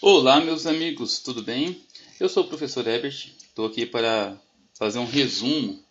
Olá, meus amigos, tudo bem? Eu sou o professor Herbert, estou aqui para fazer um resumo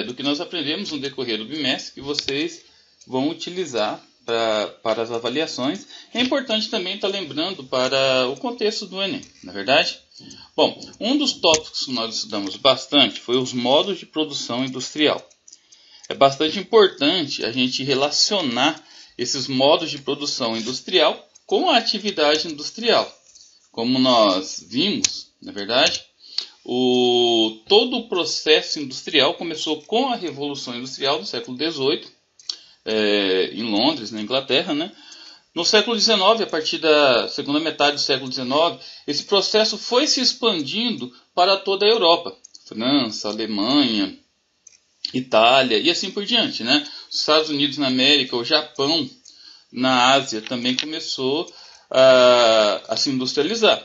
do que nós aprendemos no decorrer do bimestre que vocês vão utilizar para as avaliações. É importante também estar lembrando para o contexto do Enem, não é verdade? Bom, um dos tópicos que nós estudamos bastante foi os modos de produção industrial. É bastante importante a gente relacionar esses modos de produção industrial com a atividade industrial. Como nós vimos, na verdade, todo o processo industrial começou com a Revolução Industrial do século XVIII, em Londres, na Inglaterra, né? No século XIX, a partir da segunda metade do século XIX, esse processo foi se expandindo para toda a Europa, França, Alemanha, Itália e assim por diante, né? Os Estados Unidos na América, o Japão na Ásia também começou a se industrializar.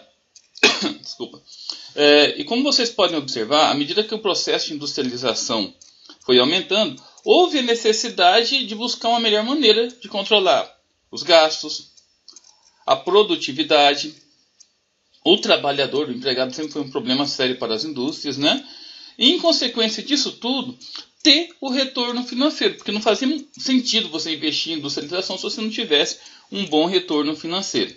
Desculpa. E como vocês podem observar, à medida que o processo de industrialização foi aumentando, houve a necessidade de buscar uma melhor maneira de controlar os gastos, a produtividade, o trabalhador, o empregado sempre foi um problema sério para as indústrias, né? E em consequência disso tudo, ter o retorno financeiro, porque não fazia sentido você investir em industrialização se você não tivesse um bom retorno financeiro.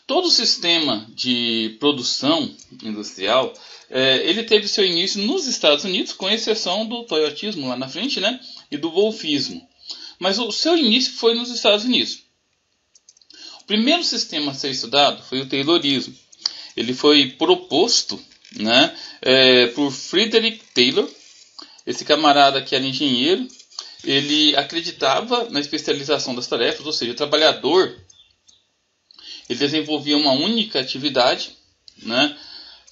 Todo o sistema de produção industrial, ele teve seu início nos Estados Unidos, com exceção do toyotismo lá na frente, né, e do wolfismo. Mas o seu início foi nos Estados Unidos. O primeiro sistema a ser estudado foi o Taylorismo. Ele foi proposto, né, por Frederick Taylor. Esse camarada que era engenheiro, ele acreditava na especialização das tarefas, ou seja, o trabalhador ele desenvolvia uma única atividade, né?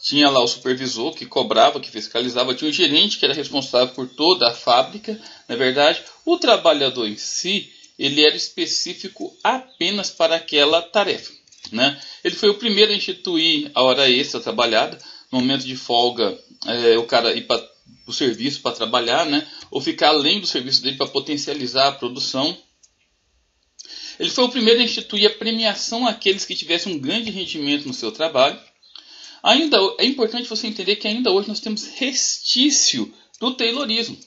Tinha lá o supervisor que cobrava, que fiscalizava, tinha o gerente que era responsável por toda a fábrica. Na verdade, o trabalhador em si, ele era específico apenas para aquela tarefa, né? Ele foi o primeiro a instituir a hora extra trabalhada. No momento de folga, o cara ir para o serviço para trabalhar, né? Ou ficar além do serviço dele para potencializar a produção. Ele foi o primeiro a instituir a premiação àqueles que tivessem um grande rendimento no seu trabalho. Ainda é importante você entender que ainda hoje nós temos restício do Taylorismo.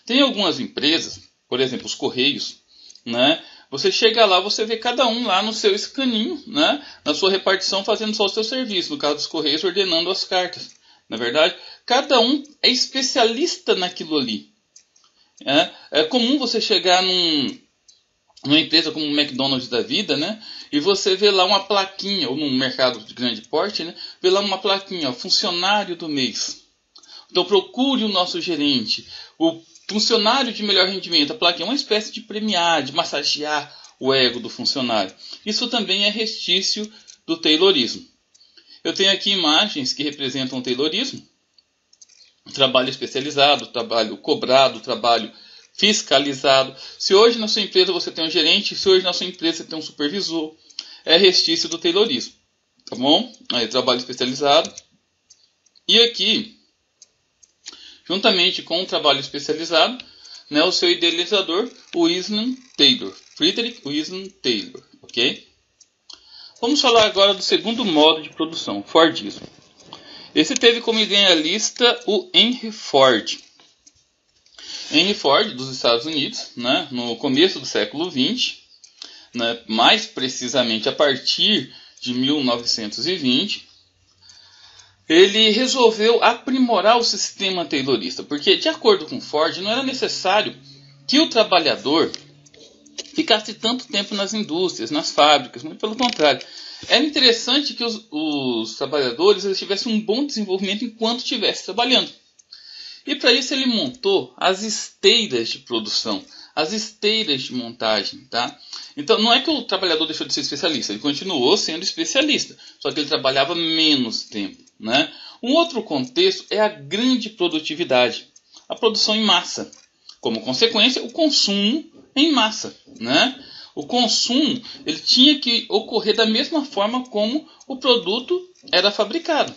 Tem algumas empresas, por exemplo, os Correios, né? Você chega lá, você vê cada um lá no seu escaninho, né? Na sua repartição fazendo só o seu serviço. No caso dos Correios, ordenando as cartas. Na verdade, cada um é especialista naquilo ali. É comum você chegar numa empresa como o McDonald's da vida, né? E você vê lá uma plaquinha, ou num mercado de grande porte, né? Vê lá uma plaquinha, ó, funcionário do mês. Então procure o nosso gerente, o funcionário de melhor rendimento. A plaquinha é uma espécie de premiar, de massagear o ego do funcionário. Isso também é restício do Taylorismo. Eu tenho aqui imagens que representam o Taylorismo. Trabalho especializado, trabalho cobrado, trabalho fiscalizado. Se hoje na sua empresa você tem um gerente, se hoje na sua empresa você tem um supervisor, é restício do Taylorismo. Tá bom? Aí, trabalho especializado. E aqui, juntamente com o trabalho especializado, né, o seu idealizador, Winslow Taylor. Frederick Winslow Taylor. Ok? Vamos falar agora do segundo modo de produção, Fordismo. Esse teve como idealista o Henry Ford. Henry Ford, dos Estados Unidos, né, no começo do século XX, né, mais precisamente a partir de 1920, ele resolveu aprimorar o sistema taylorista, porque, de acordo com Ford, não era necessário que o trabalhador ficasse tanto tempo nas indústrias, nas fábricas, muito pelo contrário. Era interessante que os trabalhadores eles tivessem um bom desenvolvimento enquanto estivessem trabalhando. E para isso ele montou as esteiras de produção, as esteiras de montagem, tá? Então não é que o trabalhador deixou de ser especialista, ele continuou sendo especialista, só que ele trabalhava menos tempo, né? Um outro contexto é a grande produtividade, a produção em massa. Como consequência, o consumo em massa, né? O consumo ele tinha que ocorrer da mesma forma como o produto era fabricado.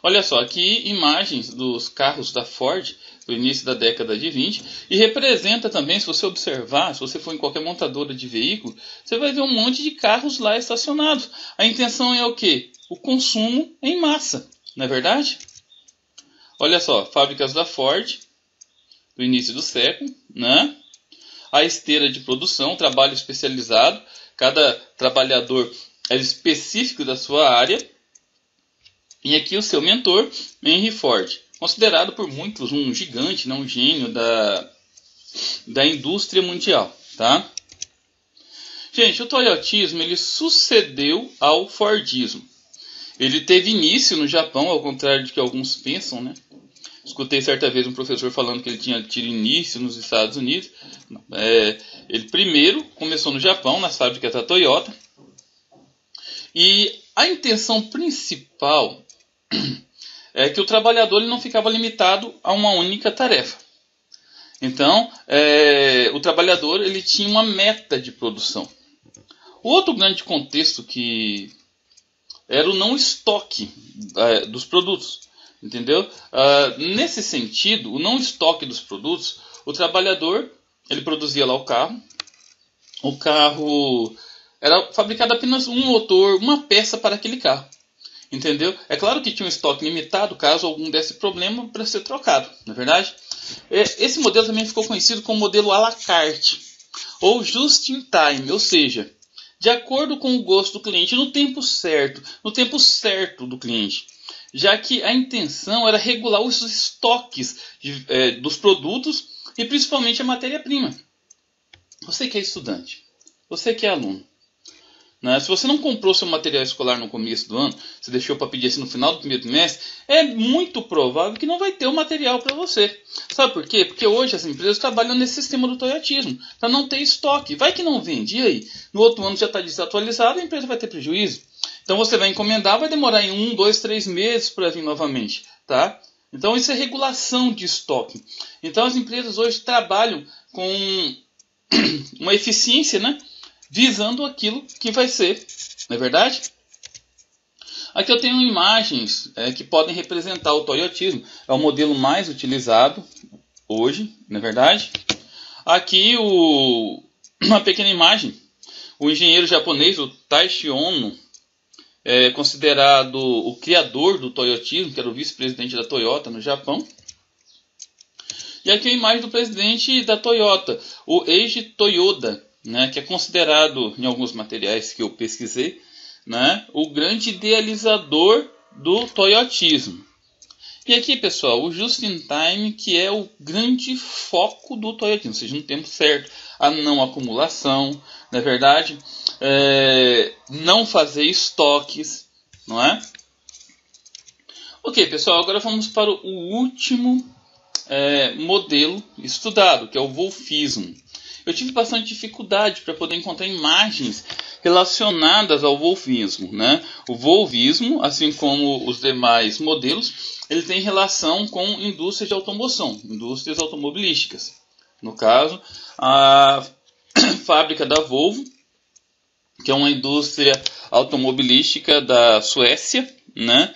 Olha só, aqui imagens dos carros da Ford o início da década de 20, e representa também, se você observar, se você for em qualquer montadora de veículo, você vai ver um monte de carros lá estacionados. A intenção é o quê? O consumo em massa, não é verdade? Olha só, fábricas da Ford, do início do século, né? A esteira de produção, trabalho especializado, cada trabalhador era específico da sua área. E aqui o seu mentor, Henry Ford, considerado por muitos um gigante, um gênio da indústria mundial. Tá? Gente, o toyotismo ele sucedeu ao fordismo. Ele teve início no Japão, ao contrário de que alguns pensam, né? Escutei certa vez um professor falando que ele tinha tido início nos Estados Unidos. Ele primeiro começou no Japão, nas fábricas da Toyota. E a intenção principal é que o trabalhador ele não ficava limitado a uma única tarefa. Então, o trabalhador ele tinha uma meta de produção. O outro grande contexto que era o não estoque dos produtos. Entendeu? Nesse sentido, o não estoque dos produtos, o trabalhador ele produzia lá o carro era fabricado apenas um motor, uma peça para aquele carro. Entendeu? É claro que tinha um estoque limitado, caso algum desse problema, para ser trocado, não é verdade? Esse modelo também ficou conhecido como modelo à la carte, ou just in time, ou seja, de acordo com o gosto do cliente, no tempo certo do cliente. Já que a intenção era regular os estoques dos produtos e principalmente a matéria-prima. Você que é estudante, você que é aluno, né? Se você não comprou seu material escolar no começo do ano, você deixou para pedir assim no final do primeiro trimestre, é muito provável que não vai ter o material para você. Sabe por quê? Porque hoje as empresas trabalham nesse sistema do toyotismo, para não ter estoque. Vai que não vende, e aí? No outro ano já está desatualizado, a empresa vai ter prejuízo. Então você vai encomendar, vai demorar em 1, 2, 3 meses para vir novamente, tá? Então isso é regulação de estoque. Então as empresas hoje trabalham com uma eficiência, né? Visando aquilo que vai ser, não é verdade? Aqui eu tenho imagens que podem representar o toyotismo. É o modelo mais utilizado hoje, não é verdade? Aqui uma pequena imagem. O engenheiro japonês, o Taishi Ono, é considerado o criador do toyotismo, que era o vice-presidente da Toyota no Japão. E aqui a imagem do presidente da Toyota, o Eiji Toyoda, né, que é considerado, em alguns materiais que eu pesquisei, né, o grande idealizador do toyotismo. E aqui, pessoal, o just in time, que é o grande foco do toyotismo, ou seja, no tempo certo, a não acumulação, não é verdade? Não fazer estoques, não é? Ok, pessoal, agora vamos para o último modelo estudado, que é o wolfismo. Eu tive bastante dificuldade para poder encontrar imagens relacionadas ao wolfismo, né? O wolfismo, assim como os demais modelos, ele tem relação com indústrias de automoção, indústrias automobilísticas. No caso, a fábrica da Volvo, que é uma indústria automobilística da Suécia, né?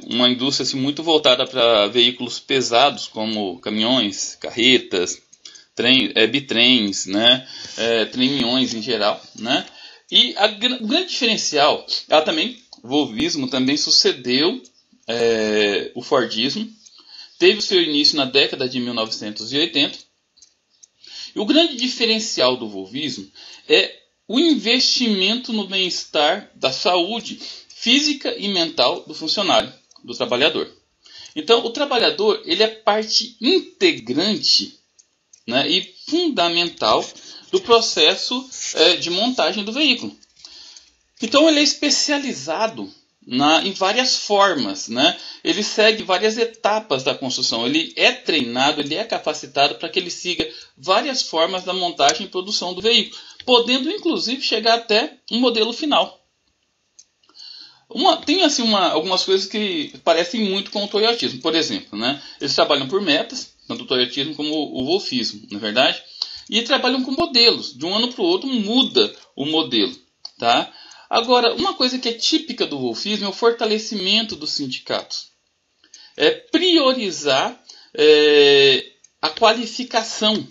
Uma indústria assim, muito voltada para veículos pesados, como caminhões, carretas, bitrens, né? Trem-minhões em geral, né? E o grande diferencial, o volvismo também sucedeu o fordismo, teve o seu início na década de 1980, e o grande diferencial do volvismo é o investimento no bem-estar da saúde física e mental do funcionário, do trabalhador. Então, o trabalhador ele é parte integrante, né, e fundamental do processo de montagem do veículo. Então ele é especializado em várias formas, né? Ele segue várias etapas da construção, ele é treinado, ele é capacitado para que ele siga várias formas da montagem e produção do veículo, podendo inclusive chegar até um modelo final. Tem assim, algumas coisas que parecem muito com o toyotismo, por exemplo, né? Eles trabalham por metas, tanto o toyotismo como o wolfismo, não é verdade? E trabalham com modelos, de um ano para o outro muda o modelo, tá? Agora, uma coisa que é típica do wolfismo é o fortalecimento dos sindicatos. É priorizar a qualificação,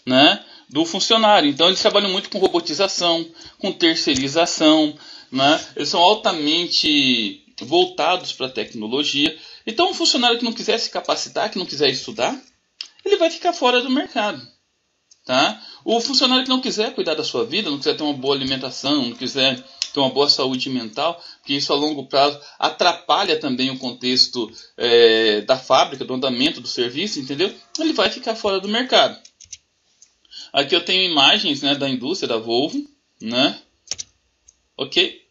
né, do funcionário. Então eles trabalham muito com robotização, com terceirização, né? Eles são altamente voltados para a tecnologia. Então um funcionário que não quiser se capacitar, que não quiser estudar, ele vai ficar fora do mercado. Tá? O funcionário que não quiser cuidar da sua vida, não quiser ter uma boa alimentação, não quiser ter uma boa saúde mental, porque isso a longo prazo atrapalha também o contexto da fábrica, do andamento do serviço, entendeu? Ele vai ficar fora do mercado. Aqui eu tenho imagens, né, da indústria da Volvo, né? Ok?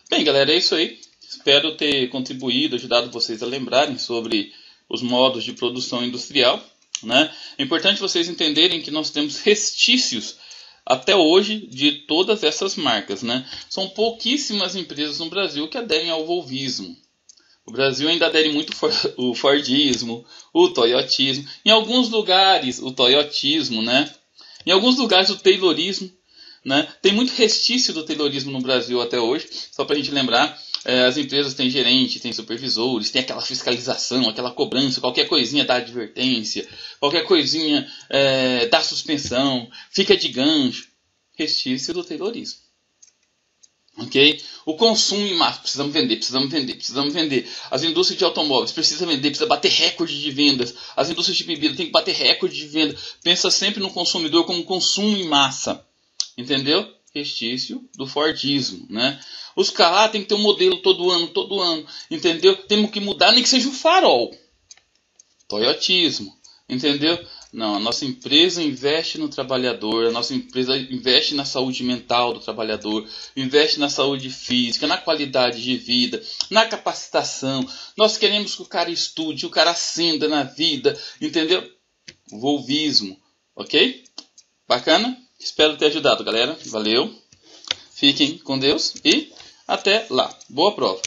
Bem, galera, é isso aí. Espero ter contribuído, ajudado vocês a lembrarem sobre os modos de produção industrial, né? É importante vocês entenderem que nós temos restícios até hoje de todas essas marcas, né? São pouquíssimas empresas no Brasil que aderem ao volvismo. O Brasil ainda adere muito o fordismo, o toyotismo. Em alguns lugares o toyotismo, né? Em alguns lugares o taylorismo, né? Tem muito restício do taylorismo no Brasil até hoje. Só para a gente lembrar, as empresas têm gerente, têm supervisores, tem aquela fiscalização, aquela cobrança, qualquer coisinha dá advertência, qualquer coisinha dá suspensão, fica de gancho. Restício do taylorismo. Ok? O consumo em massa, precisamos vender, precisamos vender, precisamos vender. As indústrias de automóveis precisam vender, precisa bater recorde de vendas. As indústrias de bebida têm que bater recorde de venda. Pensa sempre no consumidor como consumo em massa. Entendeu? Restício do fordismo, né? Os carros tem que ter um modelo todo ano, entendeu? Temos que mudar, nem que seja o farol. Toyotismo, entendeu? Não, a nossa empresa investe no trabalhador, a nossa empresa investe na saúde mental do trabalhador, investe na saúde física, na qualidade de vida, na capacitação. Nós queremos que o cara estude, o cara ascenda na vida, entendeu? Volvismo, ok? Bacana? Espero ter ajudado, galera. Valeu. Fiquem com Deus e até lá. Boa prova.